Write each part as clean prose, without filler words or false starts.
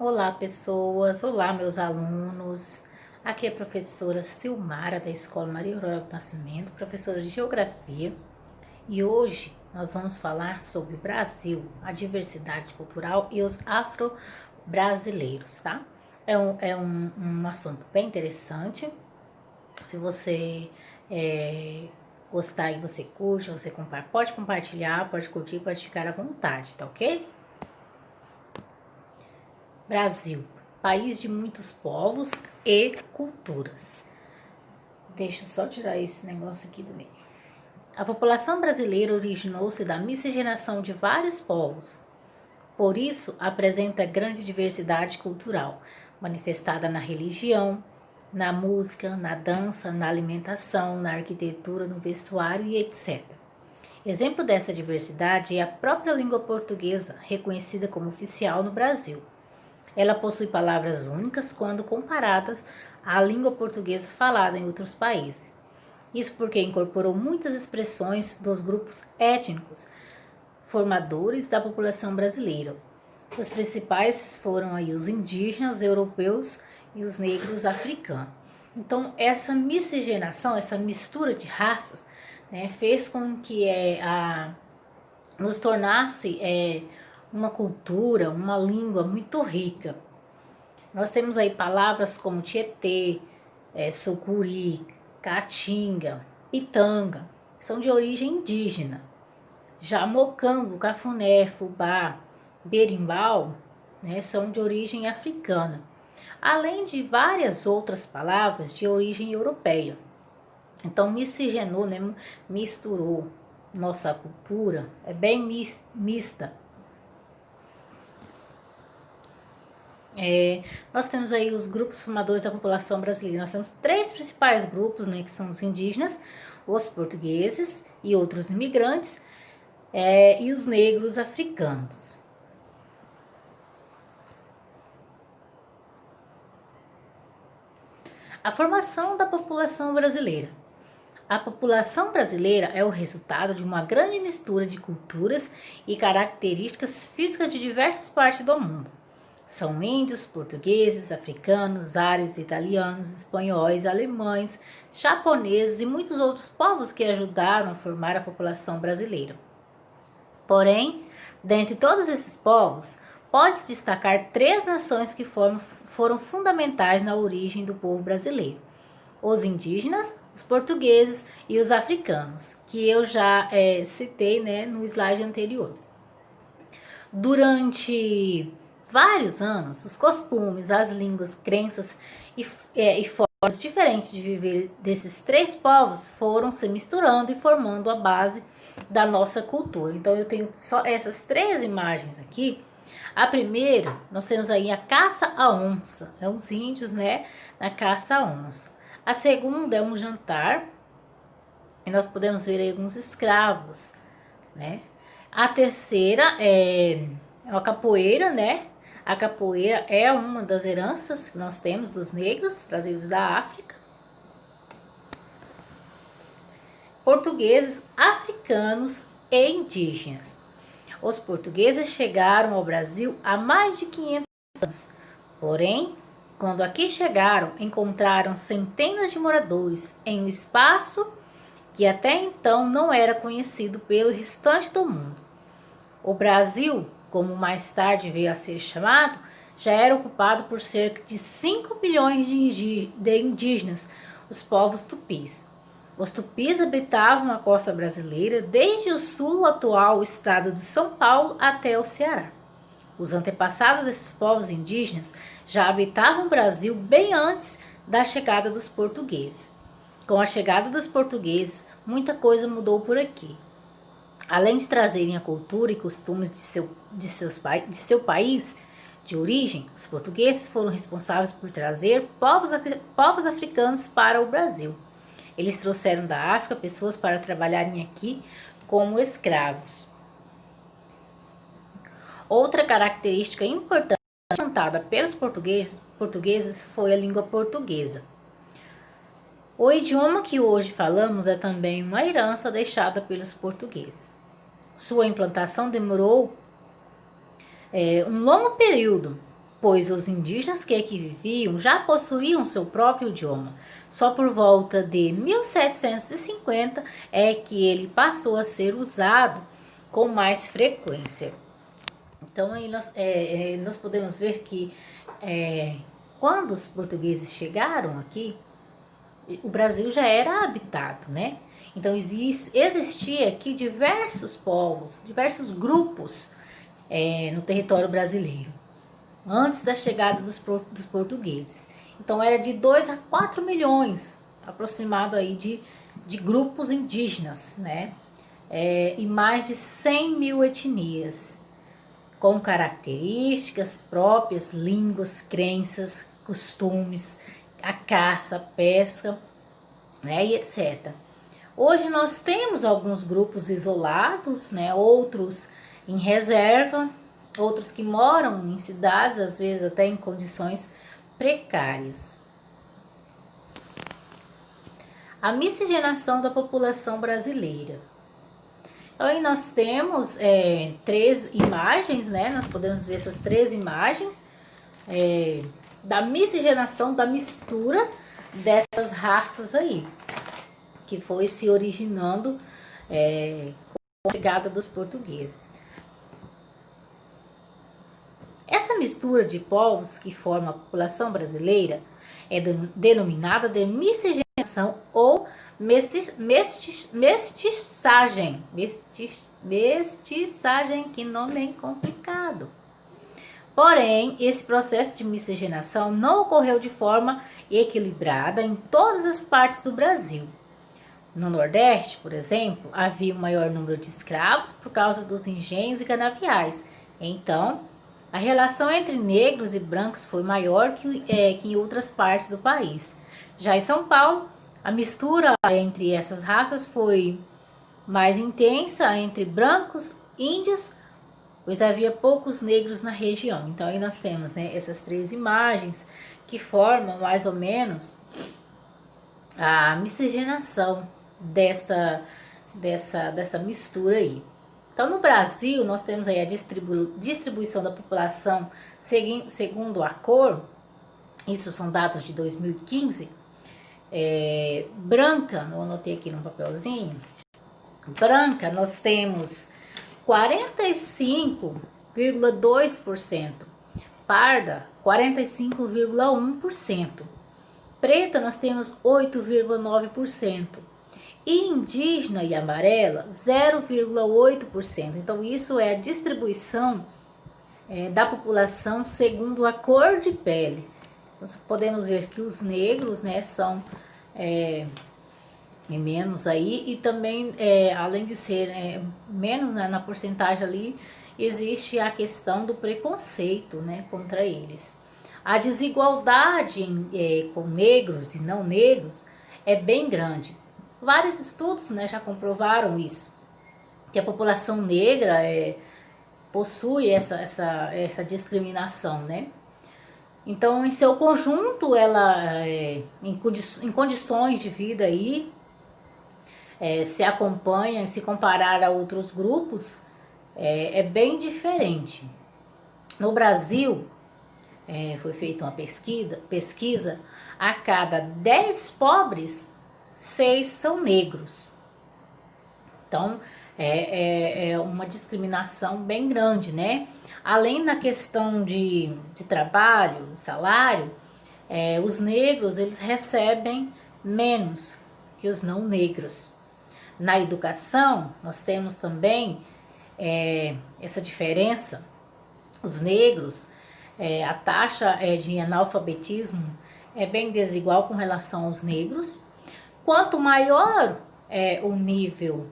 Olá, pessoas! Olá, meus alunos! Aqui é a professora Silmara, da Escola Maria Aurora do Nascimento, professora de Geografia. E hoje nós vamos falar sobre o Brasil, a diversidade cultural e os afro-brasileiros, tá? É um assunto bem interessante. Se você gostar e você curte, pode compartilhar, pode curtir, pode ficar à vontade, tá ok? Brasil, país de muitos povos e culturas. Deixa eu só tirar esse negócio aqui do meio. A população brasileira originou-se da miscigenação de vários povos. Por isso, apresenta grande diversidade cultural, manifestada na religião, na música, na dança, na alimentação, na arquitetura, no vestuário e etc. Exemplo dessa diversidade é a própria língua portuguesa, reconhecida como oficial no Brasil. Ela possui palavras únicas quando comparada à língua portuguesa falada em outros países. Isso porque incorporou muitas expressões dos grupos étnicos formadores da população brasileira. Os principais foram aí os indígenas, os europeus e os negros africanos. Então, essa miscigenação, essa mistura de raças, né, fez com que nos tornasse uma cultura, uma língua muito rica. Nós temos aí palavras como Tietê, Sucuri, Caatinga, Pitanga, são de origem indígena. Já Mocango, Cafuné, Fubá, Berimbau, né, são de origem africana. Além de várias outras palavras de origem europeia. Então, miscigenou, né, misturou nossa cultura, é bem mista. Nós temos aí os grupos formadores da população brasileira. Nós temos três principais grupos, né, que são os indígenas, os portugueses e outros imigrantes, e os negros africanos. A formação da população brasileira. A população brasileira é o resultado de uma grande mistura de culturas e características físicas de diversas partes do mundo. São índios, portugueses, africanos, árabes, italianos, espanhóis, alemães, japoneses e muitos outros povos que ajudaram a formar a população brasileira. Porém, dentre todos esses povos, pode-se destacar três nações que foram fundamentais na origem do povo brasileiro: os indígenas, os portugueses e os africanos, que eu já citei, né, no slide anterior. Durante vários anos, os costumes, as línguas, crenças e formas diferentes de viver desses três povos foram se misturando e formando a base da nossa cultura. Então, eu tenho só essas três imagens aqui. A primeira, nós temos aí a caça à onça, os índios, né, na caça à onça. A segunda é um jantar, e nós podemos ver aí alguns escravos, né. A terceira é a capoeira, né. A capoeira é uma das heranças que nós temos dos negros, trazidos da África. Portugueses, africanos e indígenas. Os portugueses chegaram ao Brasil há mais de 500 anos. Porém, quando aqui chegaram, encontraram centenas de moradores em um espaço que até então não era conhecido pelo restante do mundo. O Brasil, como mais tarde veio a ser chamado, já era ocupado por cerca de 5 bilhões de indígenas, os povos tupis. Os tupis habitavam a costa brasileira desde o sul atual estado de São Paulo até o Ceará. Os antepassados desses povos indígenas já habitavam o Brasil bem antes da chegada dos portugueses. Com a chegada dos portugueses, muita coisa mudou por aqui. Além de trazerem a cultura e costumes de seu país de origem, os portugueses foram responsáveis por trazer povos africanos para o Brasil. Eles trouxeram da África pessoas para trabalharem aqui como escravos. Outra característica importante implantada pelos portugueses foi a língua portuguesa. O idioma que hoje falamos é também uma herança deixada pelos portugueses. Sua implantação demorou um longo período, pois os indígenas que aqui viviam já possuíam seu próprio idioma. Só por volta de 1750 é que ele passou a ser usado com mais frequência. Então, aí nós podemos ver que quando os portugueses chegaram aqui, o Brasil já era habitado, né? Então, existia aqui diversos povos, diversos grupos no território brasileiro, antes da chegada dos portugueses. Então, era de 2 a 4 milhões, aproximado aí de grupos indígenas, né? E mais de 100 mil etnias, com características próprias, línguas, crenças, costumes, a caça, a pesca, né, e etc. Hoje nós temos alguns grupos isolados, né, outros em reserva, outros que moram em cidades, às vezes até em condições precárias. A miscigenação da população brasileira. Então, aí nós temos 3 imagens, né? Nós podemos ver essas 3 imagens da miscigenação, da mistura dessas raças aí, que foi se originando com a chegada dos portugueses. Essa mistura de povos que forma a população brasileira é denominada de miscigenação ou mestiçagem. Mestiçagem, que nome complicado. Porém, esse processo de miscigenação não ocorreu de forma equilibrada em todas as partes do Brasil. No Nordeste, por exemplo, havia um maior número de escravos por causa dos engenhos e canaviais. Então, a relação entre negros e brancos foi maior que em outras partes do país. Já em São Paulo, a mistura entre essas raças foi mais intensa entre brancos, índios, pois havia poucos negros na região. Então, aí nós temos, né, essas 3 imagens que formam mais ou menos a miscigenação dessa mistura aí. Então, no Brasil, nós temos aí a distribuição da população segundo a cor. Isso são dados de 2015. Branca, eu anotei aqui no papelzinho. Branca, nós temos 45,2%. Parda, 45,1%. Preta, nós temos 8,9%. E indígena e amarela, 0,8%. Então, isso é a distribuição da população segundo a cor de pele. Então, podemos ver que os negros, né, são menos aí, e também, além de ser menos, né, na porcentagem ali, existe a questão do preconceito, né, contra eles. A desigualdade com negros e não negros é bem grande. Vários estudos, né, já comprovaram isso, que a população negra possui essa discriminação, né? Então, em seu conjunto, ela, em condições de vida aí, se acompanha, se comparar a outros grupos, é bem diferente. No Brasil, foi feita uma pesquisa, a cada 10 pobres, 6 são negros. Então, é uma discriminação bem grande, né? Além da questão de trabalho, salário, os negros, eles recebem menos que os não negros. Na educação, nós temos também essa diferença. Os negros, a taxa de analfabetismo é bem desigual com relação aos negros. Quanto maior o nível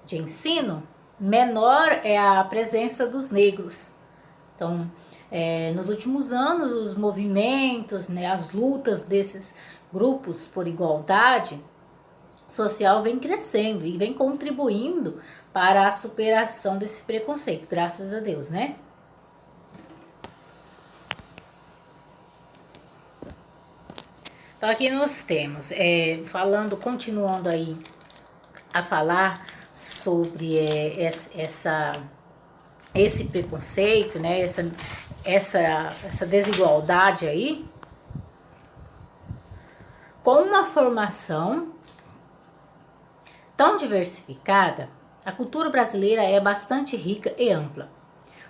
de ensino, menor é a presença dos negros. Então, nos últimos anos, os movimentos, né, as lutas desses grupos por igualdade social vem crescendo e vem contribuindo para a superação desse preconceito, graças a Deus, né? Então, aqui nós temos, continuando aí a falar sobre esse preconceito, né? essa desigualdade aí, com uma formação tão diversificada, a cultura brasileira é bastante rica e ampla.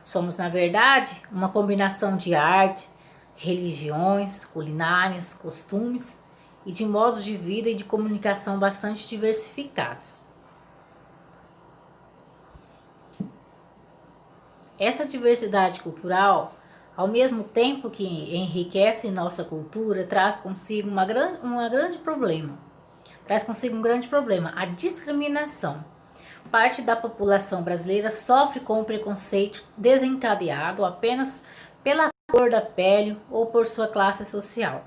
Somos, na verdade, uma combinação de arte, religiões, culinárias, costumes e de modos de vida e de comunicação bastante diversificados. Essa diversidade cultural, ao mesmo tempo que enriquece nossa cultura, traz consigo um grande problema, a discriminação. Parte da população brasileira sofre com o preconceito desencadeado apenas pela cor da pele ou por sua classe social.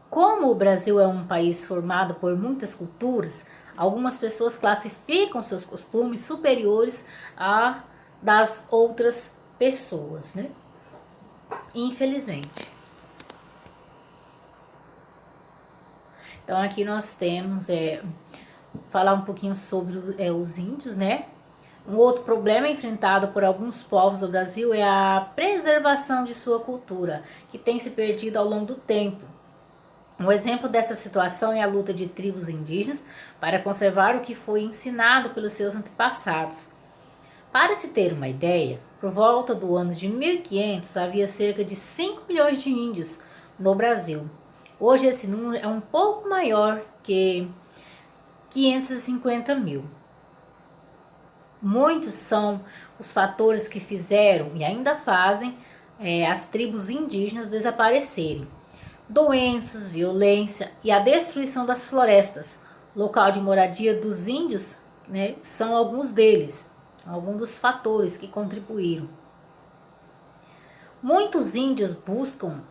Como o Brasil é um país formado por muitas culturas, algumas pessoas classificam seus costumes superiores a das outras pessoas, né? Infelizmente. Então aqui nós temos falar um pouquinho sobre os índios, né? Um outro problema enfrentado por alguns povos do Brasil é a preservação de sua cultura, que tem se perdido ao longo do tempo. Um exemplo dessa situação é a luta de tribos indígenas para conservar o que foi ensinado pelos seus antepassados. Para se ter uma ideia, por volta do ano de 1500 havia cerca de 5 milhões de índios no Brasil. Hoje esse número é um pouco maior que 550 mil. Muitos são os fatores que fizeram e ainda fazem as tribos indígenas desaparecerem. Doenças, violência e a destruição das florestas, local de moradia dos índios, né, são alguns deles. Alguns dos fatores que contribuíram. Muitos índios buscam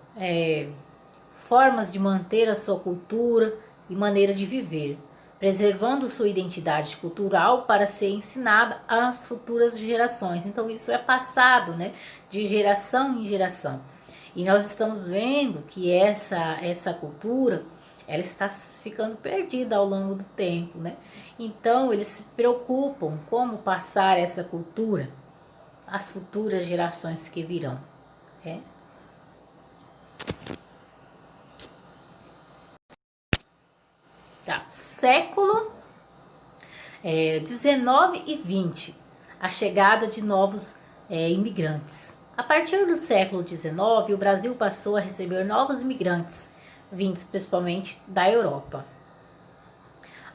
formas de manter a sua cultura e maneira de viver, preservando sua identidade cultural para ser ensinada às futuras gerações. Então isso é passado, né, de geração em geração. E nós estamos vendo que essa cultura, ela está ficando perdida ao longo do tempo, né? Então, eles se preocupam como passar essa cultura às futuras gerações que virão. Tá. Século 19 e 20, a chegada de novos imigrantes. A partir do século 19, o Brasil passou a receber novos imigrantes, vindos principalmente da Europa.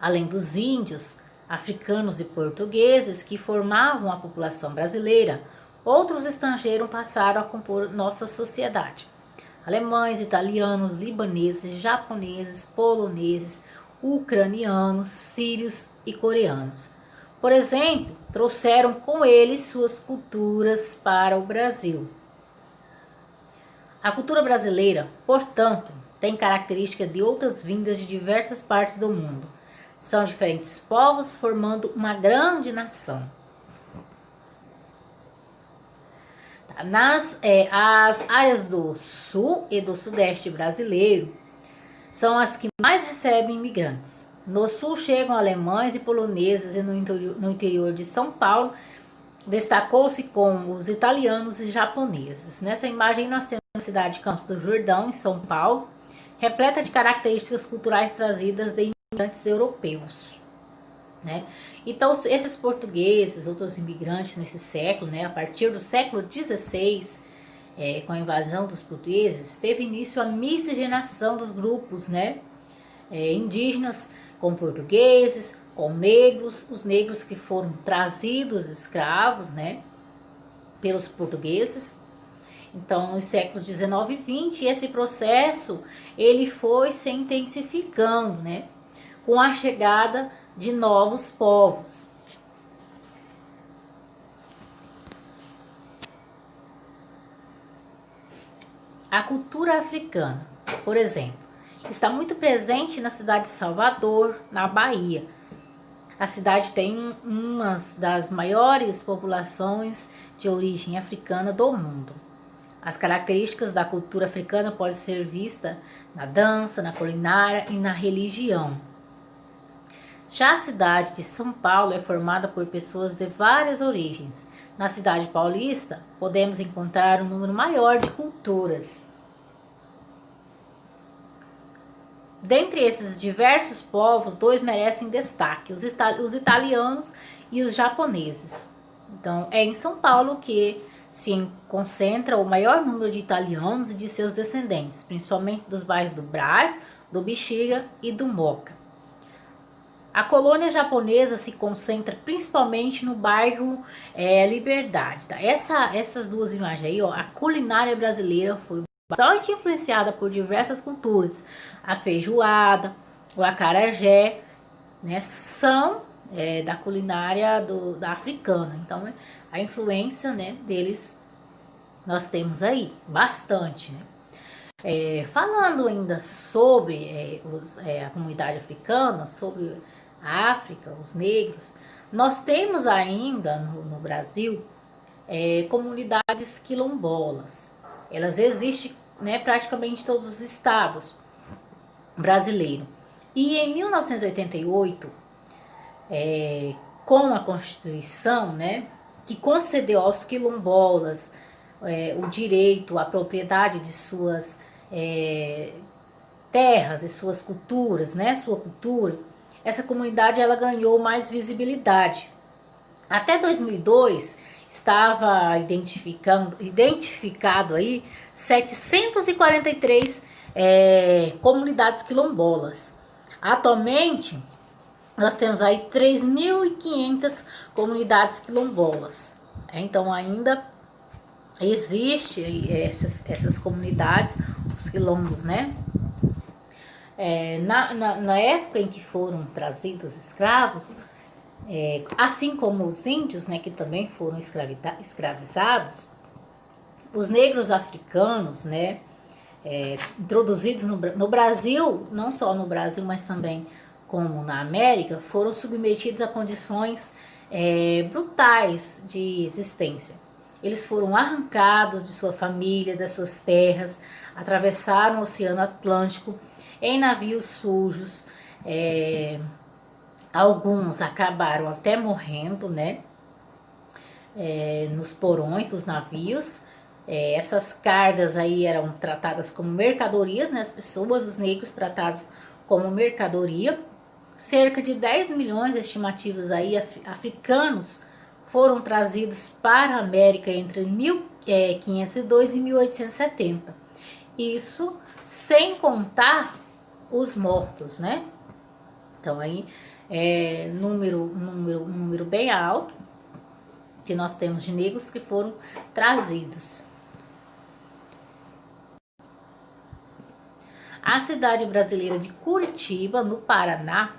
Além dos índios, africanos e portugueses que formavam a população brasileira, outros estrangeiros passaram a compor nossa sociedade. Alemães, italianos, libaneses, japoneses, poloneses, ucranianos, sírios e coreanos. Por exemplo, trouxeram com eles suas culturas para o Brasil. A cultura brasileira, portanto, tem característica de outras vindas de diversas partes do mundo. São diferentes povos formando uma grande nação. As áreas do sul e do sudeste brasileiro são as que mais recebem imigrantes. No sul chegam alemães e poloneses, e no interior de São Paulo destacou-se com os italianos e japoneses. Nessa imagem nós temos a cidade de Campos do Jordão, em São Paulo, repleta de características culturais trazidas de imigrantes europeus, né? Então, esses portugueses, outros imigrantes nesse século, né, a partir do século XVI, com a invasão dos portugueses, teve início a miscigenação dos grupos, né, indígenas com portugueses, com negros, os negros que foram trazidos escravos, né, pelos portugueses. Então, nos séculos 19 e 20, esse processo ele foi se intensificando, né, com a chegada de novos povos. A cultura africana, por exemplo, está muito presente na cidade de Salvador, na Bahia. A cidade tem uma das maiores populações de origem africana do mundo. As características da cultura africana podem ser vistas na dança, na culinária e na religião. Já a cidade de São Paulo é formada por pessoas de várias origens, na cidade paulista, podemos encontrar um número maior de culturas. Dentre esses diversos povos, dois merecem destaque, os italianos e os japoneses. Então, é em São Paulo que se concentra o maior número de italianos e de seus descendentes, principalmente dos bairros do Brás, do Bexiga e do Moca. A colônia japonesa se concentra principalmente no bairro Liberdade. Tá? Essas duas imagens aí, ó, a culinária brasileira foi bastante influenciada por diversas culturas. A feijoada, o acarajé, né, são da culinária da africana. Então, a influência, né, deles nós temos aí bastante, né? Falando ainda sobre a comunidade africana, sobre a África, os negros, nós temos ainda no Brasil comunidades quilombolas. Elas existem, né, praticamente em todos os estados brasileiros. E em 1988, com a Constituição, né, que concedeu aos quilombolas o direito à propriedade de suas terras e suas culturas, né, sua cultura, essa comunidade ela ganhou mais visibilidade. Até 2002 estava identificado aí 743 comunidades quilombolas. Atualmente nós temos aí 3.500 comunidades quilombolas. Então ainda existe essas comunidades, os quilombos, né? Na época em que foram trazidos escravos, assim como os índios, né, que também foram escravizados, os negros africanos, né, introduzidos no Brasil, não só no Brasil, mas também como na América, foram submetidos a condições brutais de existência. Eles foram arrancados de sua família, das suas terras, atravessaram o Oceano Atlântico em navios sujos, alguns acabaram até morrendo, né, nos porões dos navios. Essas cargas aí eram tratadas como mercadorias, né, as pessoas, os negros tratados como mercadoria. Cerca de 10 milhões de estimativas aí africanos foram trazidos para a América entre 1502 e 1870. Isso sem contar os mortos, né? Então aí um número bem alto que nós temos de negros que foram trazidos. A cidade brasileira de Curitiba, no Paraná,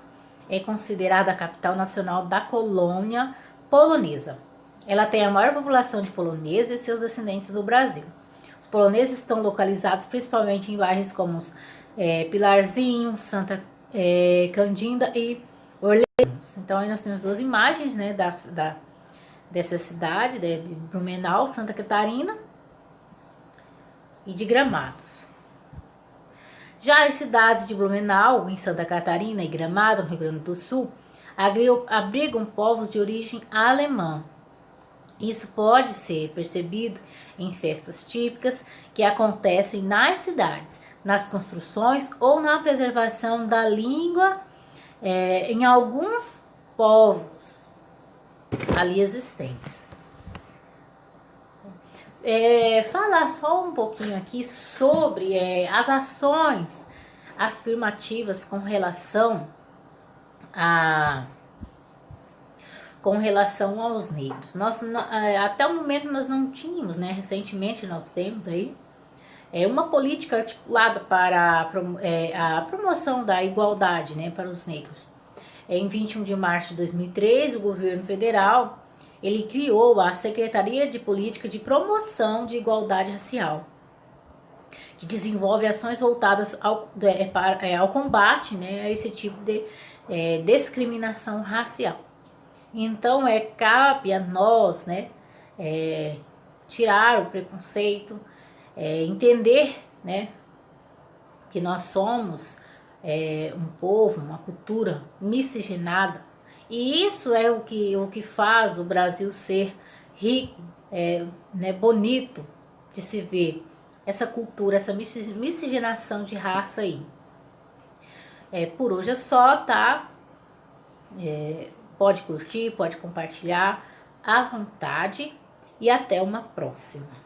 é considerada a capital nacional da colônia polonesa. Ela tem a maior população de poloneses e seus descendentes do Brasil. Os poloneses estão localizados principalmente em bairros como Pilarzinho, Santa Candinda e Orleans. Então aí nós temos duas imagens, né, dessa cidade, de Blumenau, Santa Catarina e de Gramado. Já as cidades de Blumenau, em Santa Catarina, e Gramado, no Rio Grande do Sul, abrigam povos de origem alemã. Isso pode ser percebido em festas típicas que acontecem nas cidades, nas construções ou na preservação da língua em alguns povos ali existentes. Falar só um pouquinho aqui sobre as ações afirmativas com relação aos negros. Até o momento nós não tínhamos, né? Recentemente nós temos aí uma política articulada para a promoção da igualdade, né, para os negros. Em 21 de março de 2013, o governo federal ele criou a Secretaria de Política de Promoção de Igualdade Racial, que desenvolve ações voltadas ao combate, né, a esse tipo de discriminação racial. Então, cabe a nós, né, tirar o preconceito, entender, né, que nós somos um povo, uma cultura miscigenada. E isso é o que faz o Brasil ser rico, né, bonito de se ver essa cultura, essa miscigenação de raça aí. Por hoje é só, tá? Pode curtir, pode compartilhar à vontade e até uma próxima.